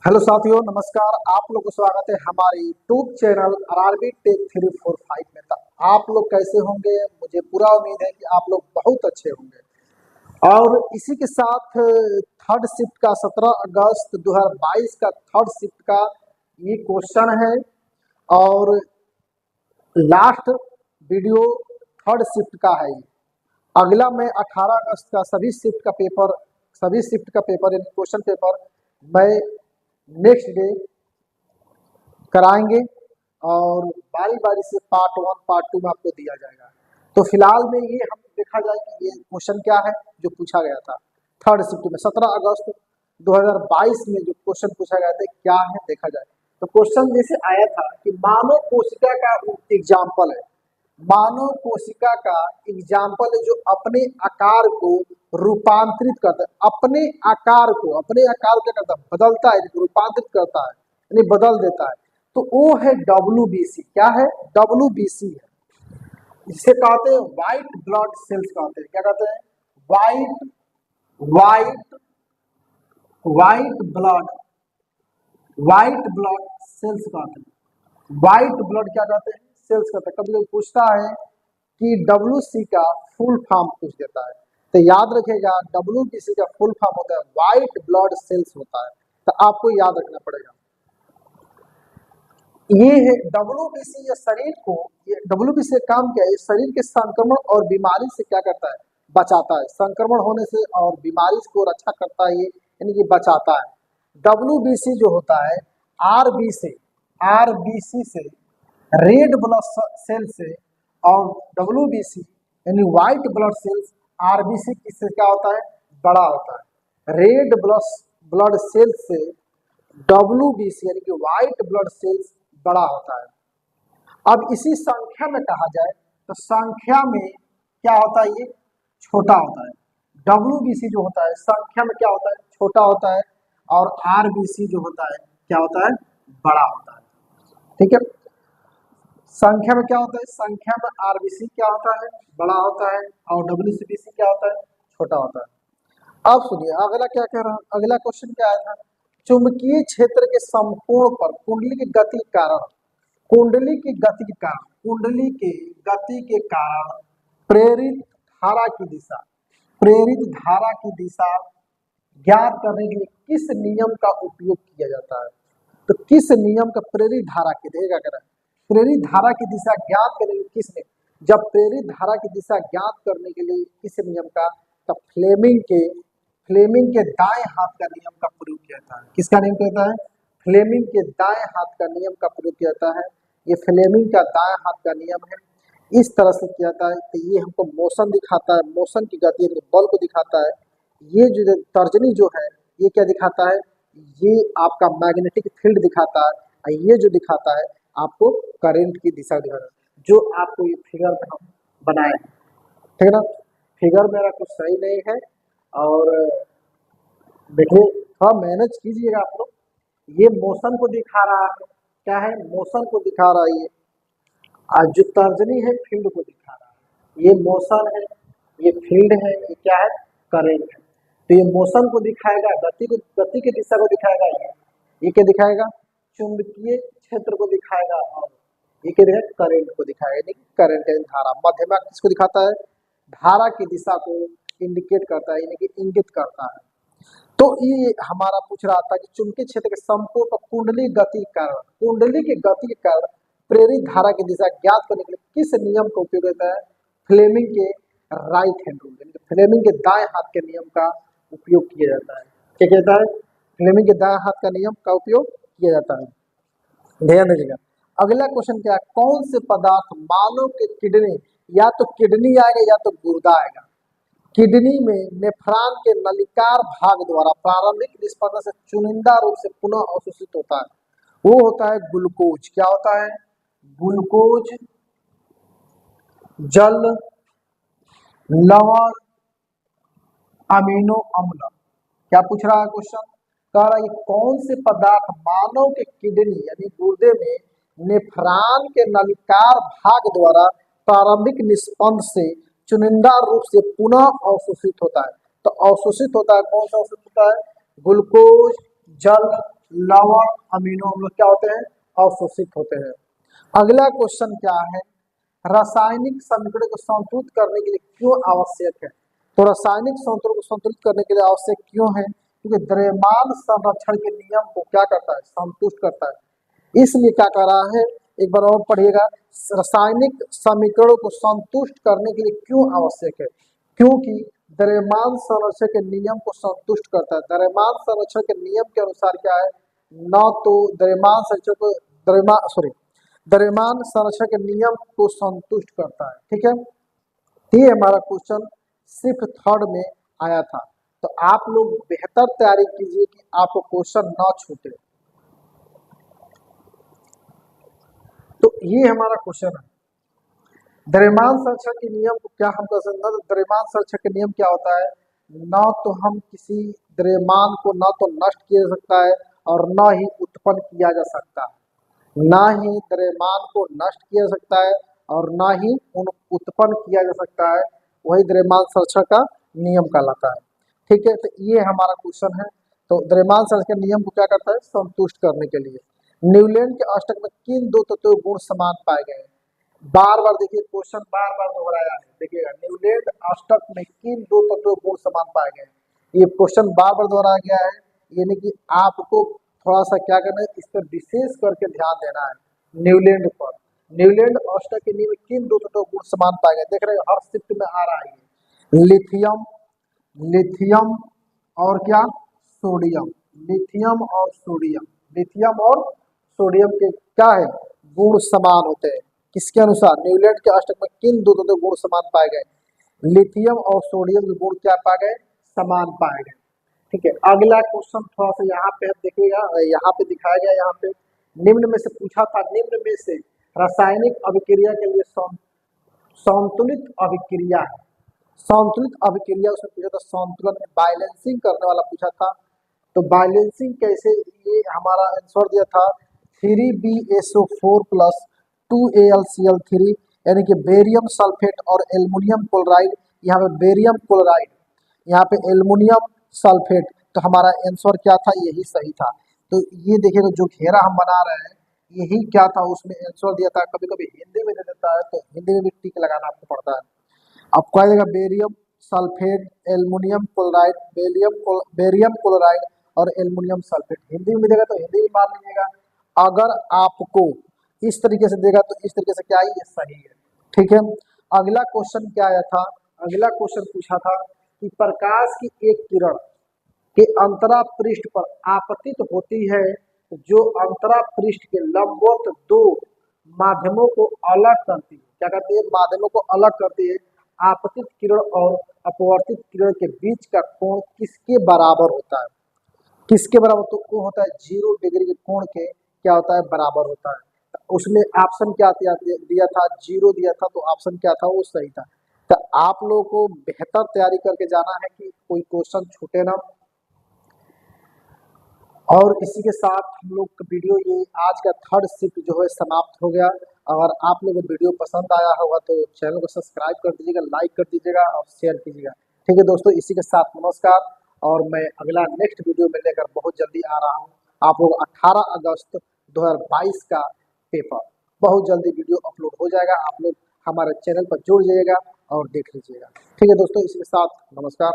Hello साथियों, नमस्कार। आप लोग को स्वागत है हमारे यूट्यूब चैनल आरआरबी टेक 345 में। तो आप लोग कैसे होंगे? मुझे पूरा उम्मीद है कि आप लोग बहुत अच्छे होंगे। और इसी के साथ थर्ड शिफ्ट का 17 अगस्त 2022 का थर्ड शिफ्ट का ये क्वेश्चन है। और लास्ट वीडियो थर्ड शिफ्ट का है। अगला मैं 18 अगस्त का सभी शिफ्ट का पेपर यानी क्वेश्चन पेपर मैं नेक्स्ट डे कराएंगे। और बारी बारी से पार्ट 1 पार्ट 2 में आपको दिया जाएगा। तो फिलहाल में ये हम देखा जाए कि ये क्वेश्चन क्या है जो पूछा गया था थर्ड शिफ्ट में 17 अगस्त 2022 में जो क्वेश्चन पूछा गया था क्या है देखा जाए। तो क्वेश्चन जैसे आया था कि मानव कोशिका का एग्जाम्पल है। मानव कोशिका का एग्जाम्पल है जो अपने आकार को रूपांतरित करता है। अपने आकार क्या करता है? बदलता है, रूपांतरित करता है यानी बदल देता है। तो वो है WBC। क्या है? WBC है। इसे कहते हैं व्हाइट ब्लड सेल्स कहते हैं। क्या कहते हैं? White white white blood white blood cells कहते हैं। व्हाइट ब्लड क्या कहते हैं? सेल्स कहते हैं। कभी कभी पूछता है कि WC का फुल फॉर्म पूछ देता है। तो याद रखिएगा WBC का फुल फॉर्म होता है व्हाइट ब्लड सेल्स होता है। तो आपको याद रखना पड़ेगा। ये है WBC। ये शरीर को WBC का काम क्या है? शरीर के संक्रमण और बीमारी से क्या करता है? बचाता है। संक्रमण होने से और बीमारी को रक्षा करता है, ये यानी कि बचाता है। WBC जो होता है RBC से रेड ब्लड सेल से, और WBC यानी व्हाइट ब्लड सेल्स RBC किससे क्या होता है? बड़ा होता है। रेड ब्लड सेल से WBC यानी कि व्हाइट ब्लड सेल्स बड़ा होता है। अब इसी संख्या में कहा जाए तो संख्या में क्या होता है? ये छोटा होता है। WBC जो होता है संख्या में क्या होता है? छोटा होता है। और RBC जो होता है क्या होता है? बड़ा होता है। ठीक है। संख्या में क्या होता है? संख्या में RBC क्या होता है? बड़ा होता है। और WBC क्या होता है? छोटा होता है। अब सुनिए अगला क्या कह रहा है। अगला क्वेश्चन क्या आया था? चुंबकीय क्षेत्र के संपूर्ण पर कुंडली की गति के कारण प्रेरित धारा की दिशा ज्ञात करने के लिए किस नियम का उपयोग किया जाता है? तो किस नियम का? प्रेरित धारा की देखा कर प्रेरित धारा की दिशा ज्ञात करने के लिए किस नियम? जब प्रेरित धारा की दिशा ज्ञात करने के लिए किस नियम का? तो फ्लेमिंग के दाएं हाथ का नियम का प्रयोग किया जाता है। किसका नियम कहता है? फ्लेमिंग के दाएं हाथ का नियम का प्रयोग किया जाता है। ये फ्लेमिंग का दाएं हाथ का नियम है। इस तरह से किया जाता है। तो ये हमको मोशन दिखाता है, मोशन की गति बल को दिखाता है। ये जो तर्जनी जो है ये क्या दिखाता है? ये आपका मैग्नेटिक फील्ड दिखाता है। और ये जो दिखाता है आपको करंट की दिशा दिखाता है, जो आपको ये फिगर में हम बनाए हैं। ठीक है ना? फिगर मेरा कुछ सही नहीं है और देखिए थोड़ा मेहनत कीजिएगा आप लोग। ये मोशन को दिखा रहा है। क्या है? मोशन को दिखा रहा है। ये आज जो तर्जनी है फील्ड को दिखा रहा है। ये मोशन है, ये फील्ड है, ये क्या है? करंट है। तो ये मोशन को दिखाएगा, गति की दिशा को दिखाएगा। ये क्या दिखाएगा? चुंबकीय क्षेत्र को दिखाएगा। और ये क्या दिखाएगा? करंट को दिखाएगा। यानी करंट है धारा। मध्यमा किसको दिखाता है? धारा की दिशा को इंडिकेट करता है, यानी कि इंगित करता है। तो ये हमारा पूछ रहा था कि चुंबकीय क्षेत्र के संपूर्ण कुंडली की गति के कारण प्रेरित धारा की दिशा ज्ञात करने के लिए किस नियम का उपयोग होता है? फ्लेमिंग के राइट हैंड रूल यानी फ्लेमिंग के दाएं हाथ के नियम का उपयोग किया जाता है। क्या कहता है? फ्लेमिंग के दाएं हाथ का नियम का उपयोग किया जाता है। ध्यान दीजिएगा। अगला क्वेश्चन क्या है? कौन से पदार्थ मानव के किडनी, या तो किडनी आएगा या तो गुर्दा आएगा, किडनी में नेफ्रॉन के नलिकार भाग द्वारा प्रारंभिक निष्पंदन से चुनिंदा रूप से पुनः अवशोषित होता है। वो होता है ग्लूकोज। क्या होता है? ग्लूकोज, जल, लवण, अमीनो अम्ल। क्या पूछ रहा है क्वेश्चन? कह रहा है कौन से पदार्थ मानव के किडनी यानी गुर्दे में नेफ्रॉन के नलिकार भाग द्वारा प्रारंभिक निष्पंद से चुनिंदा रूप से पुनः अवशोषित होता है। तो अवशोषित होता है, कौन सा अवशोषित होता है? ग्लूकोज, जल, लवण अमीनो अम्ल क्या होते हैं, अवशोषित होते हैं। अगला क्वेश्चन क्या है, रासायनिक समीकरण को संतुलित करने के लिए क्यों आवश्यक है। तो रासायनिक समीकरण को संतुलित करने के लिए आवश्यक क्यों है, क्योंकि द्रव्यमान संरक्षण के नियम को क्या करता है, संतुष्ट करता है। इसलिए क्या कर रहा है, एक बार और पढ़िएगा, रासायनिक समीकरणों को संतुष्ट करने के लिए क्यों आवश्यक है, क्योंकि द्रव्यमान संरक्षण के नियम को संतुष्ट करता है। द्रव्यमान संरक्षण के नियम के अनुसार क्या है, न तो द्रव्यमान संरक्षण को द्रव्यमान संरक्षण के नियम को संतुष्ट करता है। ठीक है, ये हमारा क्वेश्चन सिर्फ थर्ड में आया था। तो आप लोग बेहतर तैयारी कीजिए कि आपको क्वेश्चन ना छूटे। तो ये हमारा क्वेश्चन है, द्रव्यमान संरक्षण के नियम को क्या हम कर सकते हैं। द्रव्यमान संरक्षण के नियम क्या होता है, न तो हम किसी द्रव्यमान को न तो नष्ट किया जा सकता है और न ही उत्पन्न किया जा सकता है। ना ही द्रव्यमान को नष्ट किया जा सकता है और ना ही उत्पन्न किया जा सकता है, वही द्रव्यमान संरक्षण का नियम कहलाता है। ठीक है, तो ये हमारा क्वेश्चन है। तो द्रव्यमान संरक्षण के नियम को क्या करता है, संतुष्ट करने के लिए। न्यूलैंड के अष्टक में किन दो तत्वों गुण समान पाए गए। बार बार देखिए क्वेश्चन बार बार दोहराया है, देखिएगा न्यूलैंड अष्टक में किन दो तत्वों गुण समान पाए गए। ये क्वेश्चन बार बार दोहराया गया है, यानी कि आपको थोड़ा सा क्या करना है, इस पर विशेष करके ध्यान देना है। न्यूलैंड पर, न्यूलैंड अष्टक के नियम में किन दो तत्वों गुण समान पाए गए, देख रहे हो हर शिफ्ट में आ रहा है। लिथियम, लिथियम और क्या, सोडियम। लिथियम और सोडियम, लिथियम और सोडियम के क्या है, गुण समान होते हैं। किसके अनुसार, न्यूलैंड के अष्टक में किन दो तत्वों गुण समान पाए गए, लिथियम और सोडियम के गुण क्या पाए गए, समान पाए गए। ठीक है, अगला क्वेश्चन थोड़ा सा यहाँ पे देखिएगा, यहाँ पे दिखाया गया, यहाँ पे निम्न में से पूछा था, निम्न में से रासायनिक अभिक्रिया के लिए संतुलित अभिक्रिया है। संतुलित अभिक्रिया उसमें पूछा था, संतुलन में बैलेंसिंग करने वाला पूछा था। तो बैलेंसिंग कैसे, ये हमारा आंसर दिया था 3BSO4 प्लस 2AlCl3, यानी कि बेरियम सल्फेट और एल्युमिनियम क्लोराइड। यहाँ पे बेरियम क्लोराइड, यहाँ पे एल्युमिनियम सल्फेट। तो हमारा आंसर क्या था, यही सही था। तो ये देखिएगा जो घेरा हम बना रहे हैं, यही क्या था, उसमें आंसर दिया था। कभी कभी हिंदी में दे देता है, तो हिंदी में भी टिक लगाना आपको पड़ता है। आपको आएगा barium sulphate, aluminium chloride, barium chloride और एल्युमिनियम सल्फेट। हिंदी में देगा तो हिंदी में मार लीजिएगा। अगर आपको इस तरीके से देगा तो इस तरीके से क्या है, ये सही है। ठीक है, अगला क्वेश्चन क्या आया था, अगला क्वेश्चन पूछा था कि प्रकाश की एक किरण के अंतरा पृष्ठ पर आपतित होती है, जो अंतरा पृष्ठ के लंबवत दो माध्यमों को अलग करती है। क्या करती है, माध्यमों को अलग करती है। आपतित किरण और अपवर्तित किरण के बीच का कोण किसके बराबर होता है, किसके बराबर, तो वो होता है 0 डिग्री के कोण के क्या होता है, बराबर होता है। तो उसमें ऑप्शन क्या दिया था, 0 दिया था, तो ऑप्शन क्या था, वो सही था। तो आप लोगों को बेहतर तैयारी करके जाना है कि कोई क्वेश्चन छूटे ना। और इसी के साथ हम लोग का वीडियो, ये आज का थर्ड शिफ्ट जो है समाप्त हो गया। अगर आप लोगों को वीडियो पसंद आया होगा तो चैनल को सब्सक्राइब कर दीजिएगा, लाइक कर दीजिएगा और शेयर कीजिएगा। ठीक है दोस्तों, इसी के साथ नमस्कार। और मैं अगला नेक्स्ट वीडियो में लेकर बहुत जल्दी आ रहा हूँ। आप लोग 18 अगस्त 2022 का पेपर बहुत जल्दी वीडियो अपलोड हो जाएगा। आप लोग हमारे चैनल पर जुड़ जाइएगा और देख लीजिएगा। ठीक है दोस्तों, इसी के साथ नमस्कार।